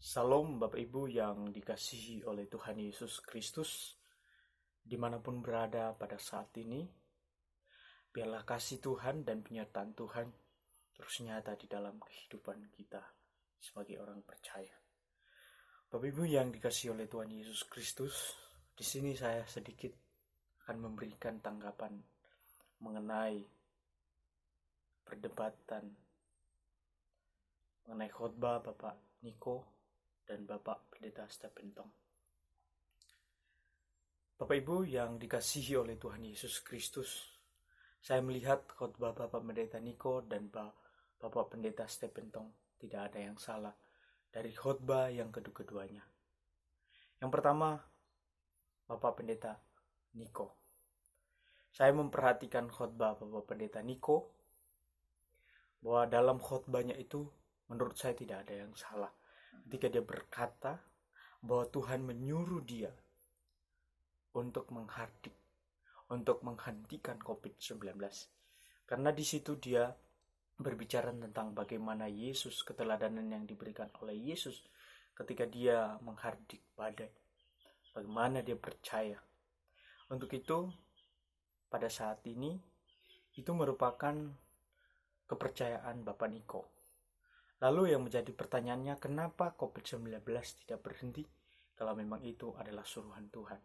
Salam Bapak Ibu yang dikasihi oleh Tuhan Yesus Kristus, dimanapun berada pada saat ini. Biarlah kasih Tuhan dan penyertaan Tuhan terus nyata di dalam kehidupan kita sebagai orang percaya. Bapak Ibu yang dikasihi oleh Tuhan Yesus Kristus, di sini saya sedikit akan memberikan tanggapan mengenai perdebatan mengenai khotbah Bapak Niko dan Bapak Pendeta Stephen Tong. Bapak Ibu yang dikasihi oleh Tuhan Yesus Kristus, saya melihat khotbah Bapak Pendeta Niko dan Bapak Pendeta Stephen Tong tidak ada yang salah dari khotbah yang kedua-duanya. Yang pertama, Bapak Pendeta Niko. Saya memperhatikan khotbah Bapak Pendeta Niko, bahwa dalam khotbahnya itu menurut saya tidak ada yang salah ketika dia berkata bahwa Tuhan menyuruh dia untuk menghentikan COVID-19. Karena di situ dia berbicara tentang bagaimana Yesus, keteladanan yang diberikan oleh Yesus ketika dia menghardik badai. Bagaimana dia percaya. Untuk itu, pada saat ini, itu merupakan kepercayaan Bapak Niko. Lalu yang menjadi pertanyaannya, kenapa COVID-19 tidak berhenti kalau memang itu adalah suruhan Tuhan?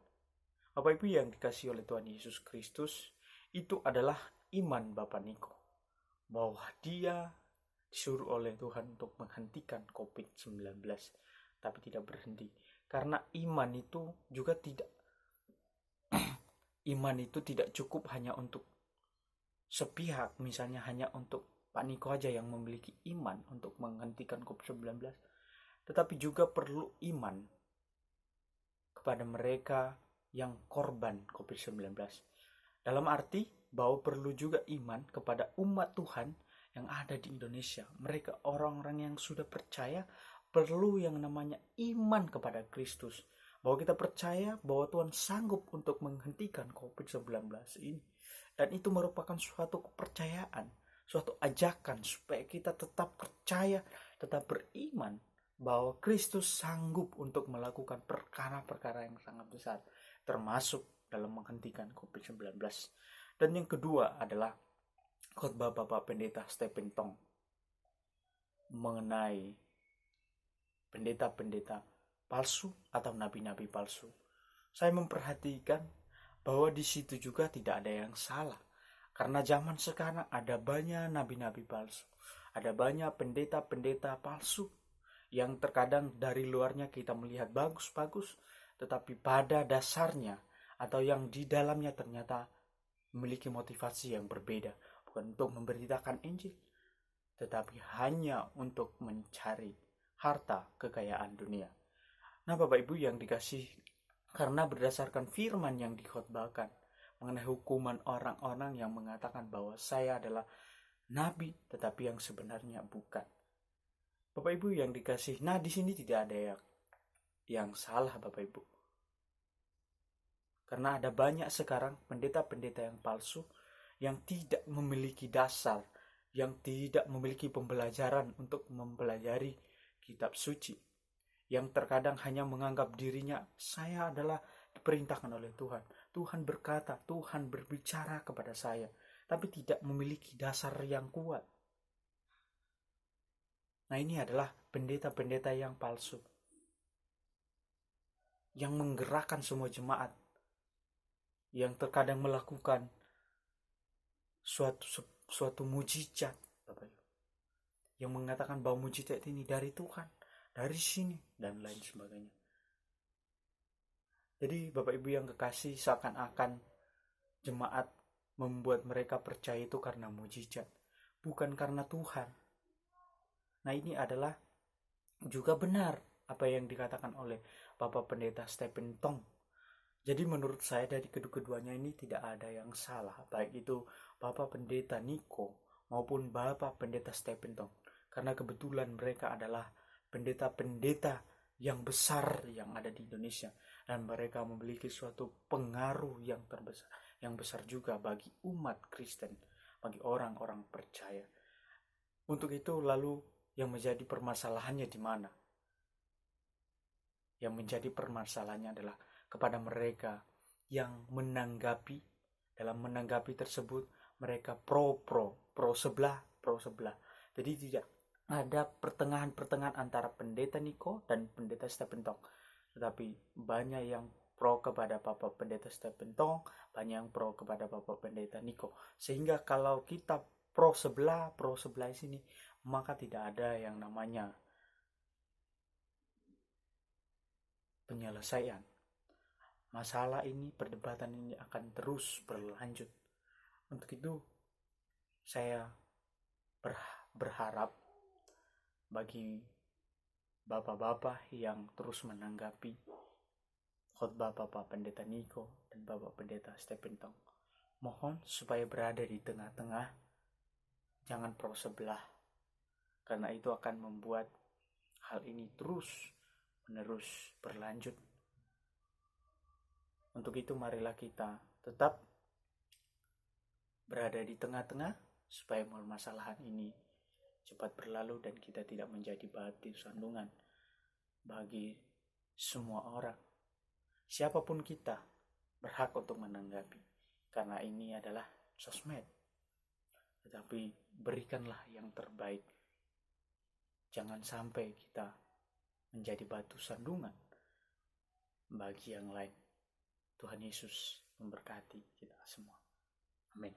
Bapak Ibu yang dikasihi oleh Tuhan Yesus Kristus, itu adalah iman Bapak Niko, bahwa dia disuruh oleh Tuhan untuk menghentikan COVID-19, tapi tidak berhenti. Karena iman itu juga iman itu tidak cukup hanya untuk sepihak, misalnya hanya untuk Pak Niko aja yang memiliki iman untuk menghentikan COVID-19, tetapi juga perlu iman kepada mereka yang korban COVID-19. Dalam arti bahwa perlu juga iman kepada umat Tuhan yang ada di Indonesia. Mereka orang-orang yang sudah percaya perlu yang namanya iman kepada Kristus. Bahwa kita percaya bahwa Tuhan sanggup untuk menghentikan COVID-19 ini. Dan itu merupakan suatu kepercayaan, suatu ajakan supaya kita tetap percaya, tetap beriman bahwa Kristus sanggup untuk melakukan perkara-perkara yang sangat besar, termasuk dalam menghentikan COVID-19. Dan yang kedua adalah khotbah Bapak Pendeta Stephen Tong mengenai pendeta-pendeta palsu atau nabi-nabi palsu. Saya memperhatikan bahwa di situ juga tidak ada yang salah. Karena zaman sekarang ada banyak nabi-nabi palsu. Ada banyak pendeta-pendeta palsu yang terkadang dari luarnya kita melihat bagus-bagus, tetapi pada dasarnya atau yang di dalamnya ternyata memiliki motivasi yang berbeda. Bukan untuk memberitakan Injil, tetapi hanya untuk mencari harta kekayaan dunia. Nah Bapak Ibu yang dikasih, karena berdasarkan firman yang dikhotbahkan mengenai hukuman orang-orang yang mengatakan bahwa saya adalah nabi, tetapi yang sebenarnya bukan. Bapak Ibu yang dikasih, nah di sini tidak ada yang salah Bapak Ibu. Karena ada banyak sekarang pendeta-pendeta yang palsu yang tidak memiliki dasar, yang tidak memiliki pembelajaran untuk mempelajari kitab suci, yang terkadang hanya menganggap dirinya, saya adalah diperintahkan oleh Tuhan. Tuhan berkata, Tuhan berbicara kepada saya, tapi tidak memiliki dasar yang kuat. Nah ini adalah pendeta-pendeta yang palsu, yang menggerakkan semua jemaat, yang terkadang melakukan suatu mujizat, Bapak Ibu, yang mengatakan bahwa mujizat ini dari Tuhan, dari sini, dan lain sebagainya. Jadi Bapak Ibu yang kekasih, seakan-akan jemaat membuat mereka percaya itu karena mujizat, bukan karena Tuhan. Nah ini adalah juga benar apa yang dikatakan oleh Bapak Pendeta Stephen Tong. Jadi menurut saya dari kedua-duanya ini tidak ada yang salah, baik itu Bapak Pendeta Niko maupun Bapak Pendeta Stephen Tong, karena kebetulan mereka adalah pendeta-pendeta yang besar yang ada di Indonesia, dan mereka memiliki suatu pengaruh yang terbesar, yang besar juga bagi umat Kristen, bagi orang-orang percaya. Untuk itu lalu yang menjadi permasalahannya di mana? Yang menjadi permasalahannya adalah kepada mereka yang dalam menanggapi tersebut mereka pro sebelah. Jadi tidak ada pertengahan antara pendeta Niko dan pendeta Stephen Tong. Tetapi banyak yang pro kepada Bapak Pendeta Stephen Tong, banyak yang pro kepada Bapak Pendeta Niko. Sehingga kalau kita pro sebelah di sini, maka tidak ada yang namanya penyelesaian. Masalah ini, perdebatan ini akan terus berlanjut. Untuk itu, saya berharap bagi bapak-bapak yang terus menanggapi khotbah Bapak Pendeta Niko dan Bapak Pendeta Stephen Tong, mohon supaya berada di tengah-tengah, jangan pro sebelah, karena itu akan membuat hal ini terus menerus berlanjut. Untuk itu marilah kita tetap berada di tengah-tengah supaya permasalahan ini cepat berlalu dan kita tidak menjadi batu sandungan bagi semua orang. Siapapun kita berhak untuk menanggapi, karena ini adalah sosmed. Tetapi berikanlah yang terbaik. Jangan sampai kita menjadi batu sandungan bagi yang lain. Tuhan Yesus memberkati kita semua. Amin.